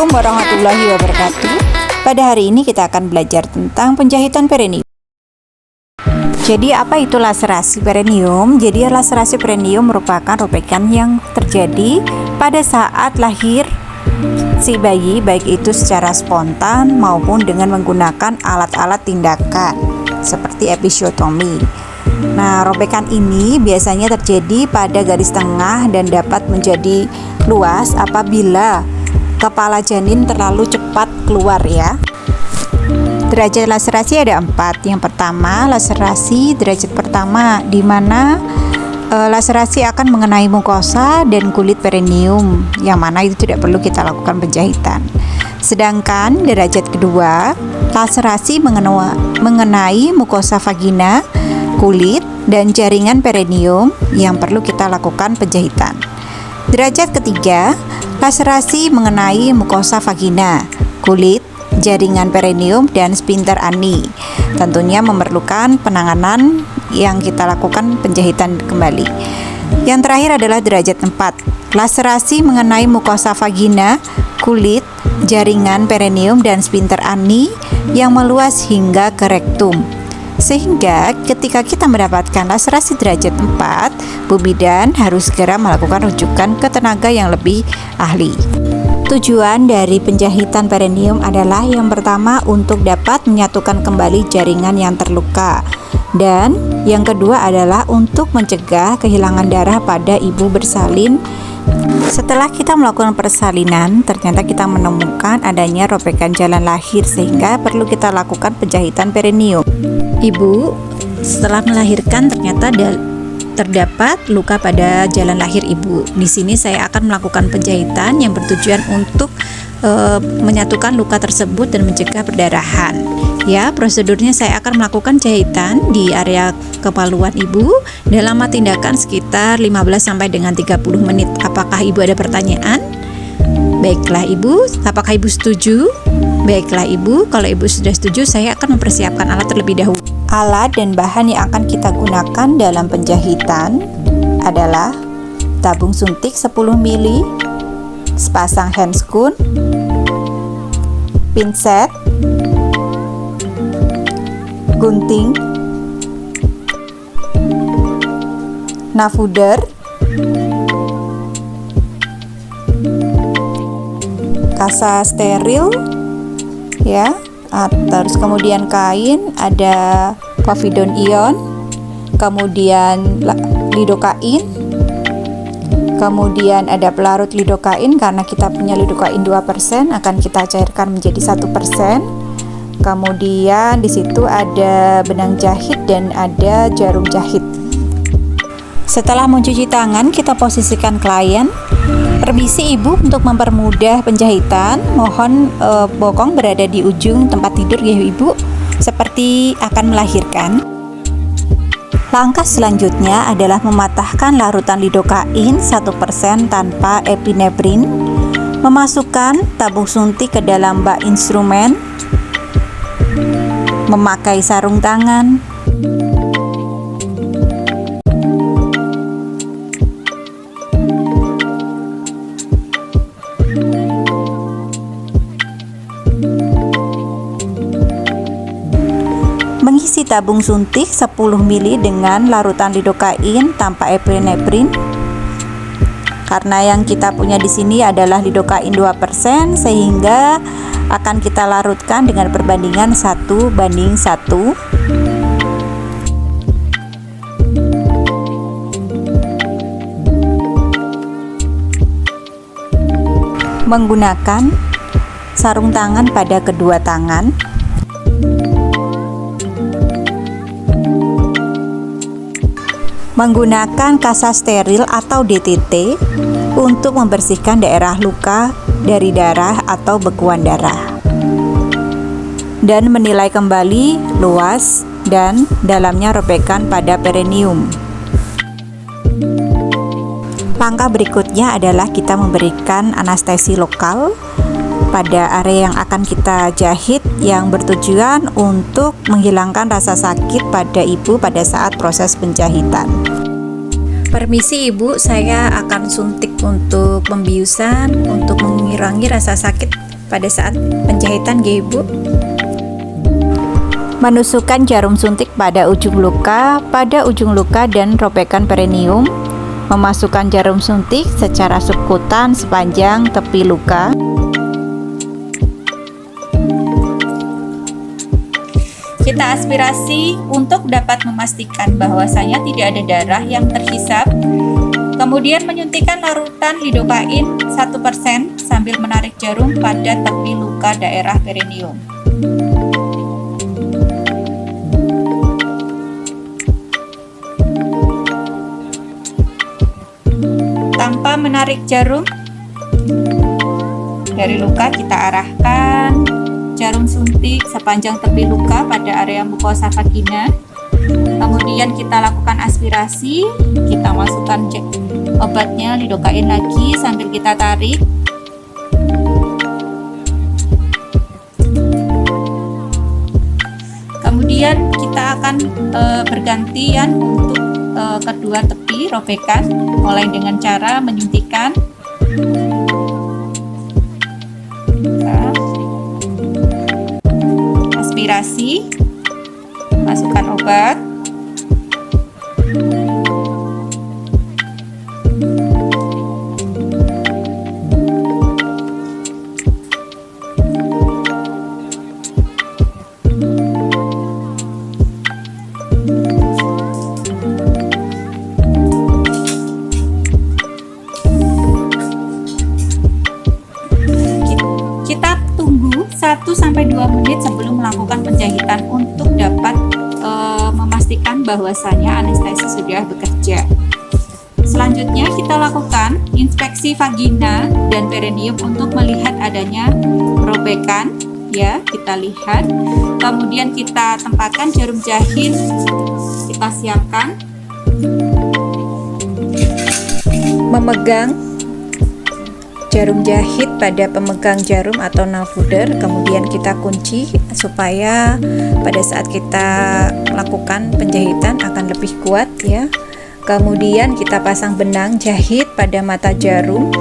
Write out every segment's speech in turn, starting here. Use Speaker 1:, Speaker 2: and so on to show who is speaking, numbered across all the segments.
Speaker 1: Assalamualaikum warahmatullahi wabarakatuh. Pada hari ini kita akan belajar tentang penjahitan perineum. Jadi apa itu laserasi perineum? Jadi laserasi perineum merupakan robekan yang terjadi pada saat lahir si bayi, baik itu secara spontan maupun dengan menggunakan alat-alat tindakan seperti episiotomi. Nah, robekan ini biasanya terjadi pada garis tengah dan dapat menjadi luas apabila kepala janin terlalu cepat keluar ya. Derajat laserasi ada 4. Yang pertama, laserasi derajat pertama, di mana laserasi akan mengenai mukosa dan kulit perineum, yang mana itu tidak perlu kita lakukan penjahitan. Sedangkan derajat kedua, laserasi mengenai mukosa vagina, kulit, dan jaringan perineum yang perlu kita lakukan penjahitan. Derajat ketiga, laserasi mengenai mukosa vagina, kulit, jaringan perineum, dan sphincter ani. Tentunya memerlukan penanganan yang kita lakukan penjahitan kembali. Yang terakhir adalah derajat 4, laserasi mengenai mukosa vagina, kulit, jaringan perineum, dan sphincter ani yang meluas hingga ke rektum. Sehingga ketika kita mendapatkan laserasi derajat 4, bu bidan harus segera melakukan rujukan ke tenaga yang lebih ahli. Tujuan dari penjahitan perineum adalah yang pertama untuk dapat menyatukan kembali jaringan yang terluka, dan yang kedua adalah untuk mencegah kehilangan darah pada ibu bersalin. Setelah kita melakukan persalinan, ternyata kita menemukan adanya robekan jalan lahir sehingga perlu kita lakukan penjahitan perineum. Ibu setelah melahirkan ternyata terdapat luka pada jalan lahir ibu. Di sini saya akan melakukan penjahitan yang bertujuan untuk menyatukan luka tersebut dan mencegah perdarahan. Ya, prosedurnya saya akan melakukan jahitan di area kepaluan ibu dalam tindakan sekitar 15 sampai dengan 30 menit. Apakah ibu ada pertanyaan? Baiklah ibu, apakah ibu setuju? Baiklah ibu, kalau ibu sudah setuju, saya akan mempersiapkan alat terlebih dahulu. Alat dan bahan yang akan kita gunakan dalam penjahitan adalah tabung suntik 10 ml, sepasang handscoon, pinset, gunting, nafuder, kasa steril ya, terus kemudian kain, ada povidone ion, kemudian lidokain, kemudian ada pelarut lidokain karena kita punya lidokain 2%, akan kita cairkan menjadi 1%. Kemudian di situ ada benang jahit dan ada jarum jahit. Setelah mencuci tangan, kita posisikan klien. Permisi ibu, untuk mempermudah penjahitan, mohon bokong berada di ujung tempat tidur ya ibu, seperti akan melahirkan. Langkah selanjutnya adalah mematahkan larutan lidokain 1% tanpa epinefrin, memasukkan tabung suntik ke dalam bak instrumen, memakai sarung tangan, mengisi tabung suntik 10 ml dengan larutan lidokain tanpa epinefrin. Karena yang kita punya di sini adalah lidokain 2%, sehingga akan kita larutkan dengan perbandingan 1:1. Menggunakan sarung tangan pada kedua tangan. Menggunakan kasa steril atau DTT untuk membersihkan daerah luka dari darah atau bekuan darah, dan menilai kembali luas dan dalamnya robekan pada perineum. Langkah berikutnya adalah kita memberikan anestesi lokal pada area yang akan kita jahit, yang bertujuan untuk menghilangkan rasa sakit pada ibu pada saat proses penjahitan. Permisi ibu, saya akan suntik untuk pembiusan untuk mengurangi rasa sakit pada saat penjahitan ya Ibu. Menusukkan jarum suntik pada ujung luka dan robekan perineum. Memasukkan jarum suntik secara subkutan sepanjang tepi luka. Kita aspirasi untuk dapat memastikan bahwasanya tidak ada darah yang terhisap. Kemudian menyuntikkan larutan lidokain 1% sambil menarik jarum pada tepi luka daerah perineum. Tanpa menarik jarum dari luka, kita arahkan jarum suntik sepanjang tepi luka pada area mukosa vagina. Kemudian kita lakukan aspirasi, kita masukkan obatnya lidokain lagi sambil kita tarik. Kemudian kita akan bergantian untuk kedua tepi robekan, mulai dengan cara menyuntikkan. Aspirasi, masukkan obat. Kita tunggu 1-2 menit sebelum melakukan penjahitan untuk dapat memastikan bahwasanya anestesi sudah bekerja. Selanjutnya kita lakukan inspeksi vagina dan perineum untuk melihat adanya robekan, ya, kita lihat. Kemudian kita tempatkan jarum jahit, kita siapkan. Memegang jarum jahit pada pemegang jarum atau nalfuder, kemudian kita kunci supaya pada saat kita melakukan penjahitan akan lebih kuat, ya. Kemudian kita pasang benang jahit pada mata jarum.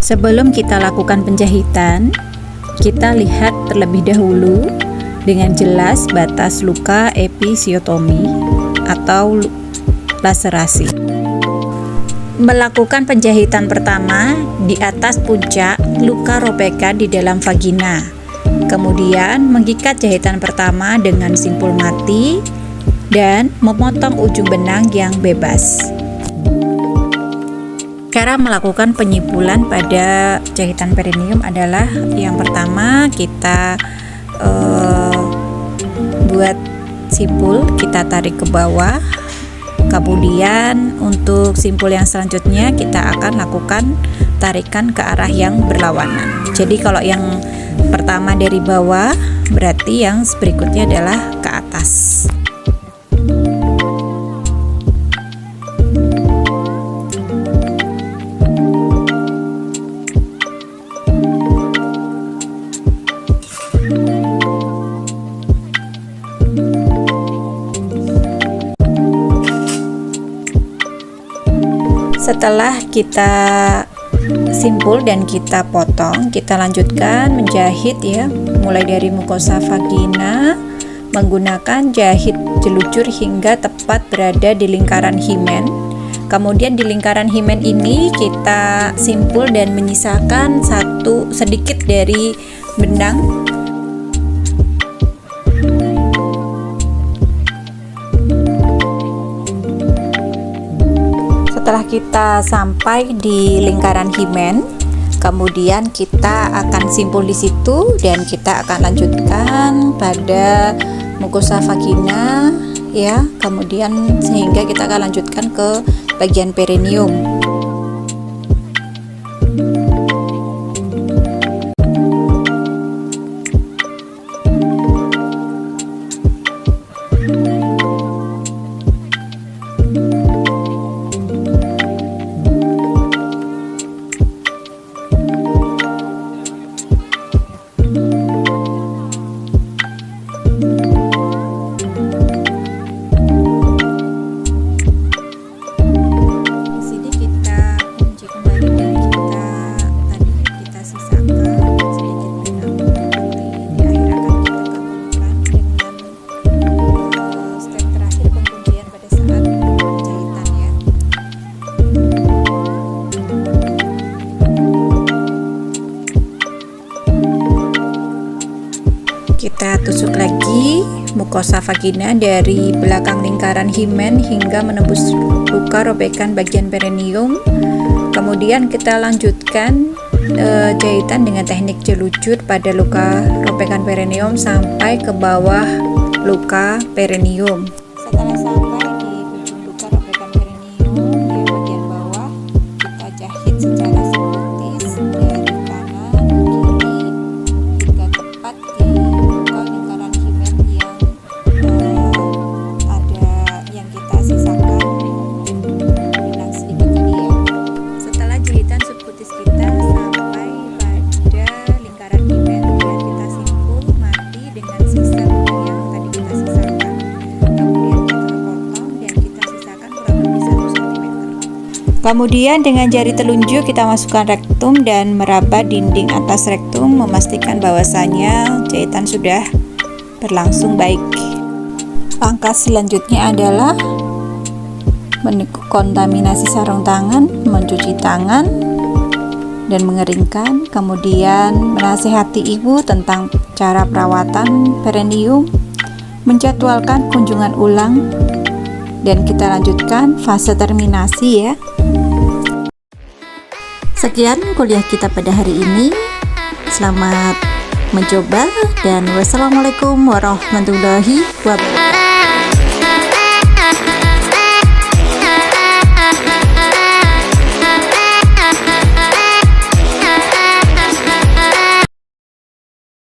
Speaker 1: Sebelum kita lakukan penjahitan, kita lihat terlebih dahulu dengan jelas batas luka episiotomi atau laserasi. Melakukan penjahitan pertama di atas puncak luka robekan di dalam vagina. Kemudian mengikat jahitan pertama dengan simpul mati dan memotong ujung benang yang bebas. Cara melakukan penyipulan pada jahitan perineum adalah yang pertama kita buat simpul, kita tarik ke bawah. Kemudian untuk simpul yang selanjutnya kita akan lakukan tarikan ke arah yang berlawanan. Jadi kalau yang pertama dari bawah, berarti yang berikutnya adalah ke atas. Setelah kita simpul dan kita potong, kita lanjutkan menjahit, ya, mulai dari mukosa vagina menggunakan jahit jelujur hingga tepat berada di lingkaran himen. Kemudian di lingkaran himen ini kita simpul dan menyisakan sedikit dari benang. Setelah kita sampai di lingkaran himen, kemudian kita akan simpul di situ dan kita akan lanjutkan pada mukosa vagina, ya. Kemudian sehingga kita akan lanjutkan ke bagian perineum. mukosa vagina dari belakang lingkaran himen hingga menembus luka robekan bagian perineum. Kemudian kita lanjutkan jahitan dengan teknik jelujur pada luka robekan perineum sampai ke bawah luka perineum. Setelah sampai di ujung luka robekan perineum di bagian bawah, kita jahit secara simetris dari kanan ke kiri hingga tepat di luka lingkaran himen yang kita sisakan benang sedikit tadi ya. Setelah jahitan subkutis kita sampai pada lingkaran himen, kemudian kita simpul mati dengan sisa benang yang tadi kita sisakan. Kemudian kita potong dan kita sisakan kurang lebih 1 cm. Kemudian dengan jari telunjuk kita masukkan rektum dan meraba dinding atas rektum, memastikan bahwasanya jahitan sudah berlangsung baik. Langkah selanjutnya adalah menkontaminasi sarung tangan, mencuci tangan dan mengeringkan, kemudian menasihati ibu tentang cara perawatan perineum, menjadwalkan kunjungan ulang, dan kita lanjutkan fase terminasi ya. Sekian kuliah kita pada hari ini. Selamat mencoba dan wassalamualaikum warahmatullahi wabarakatuh.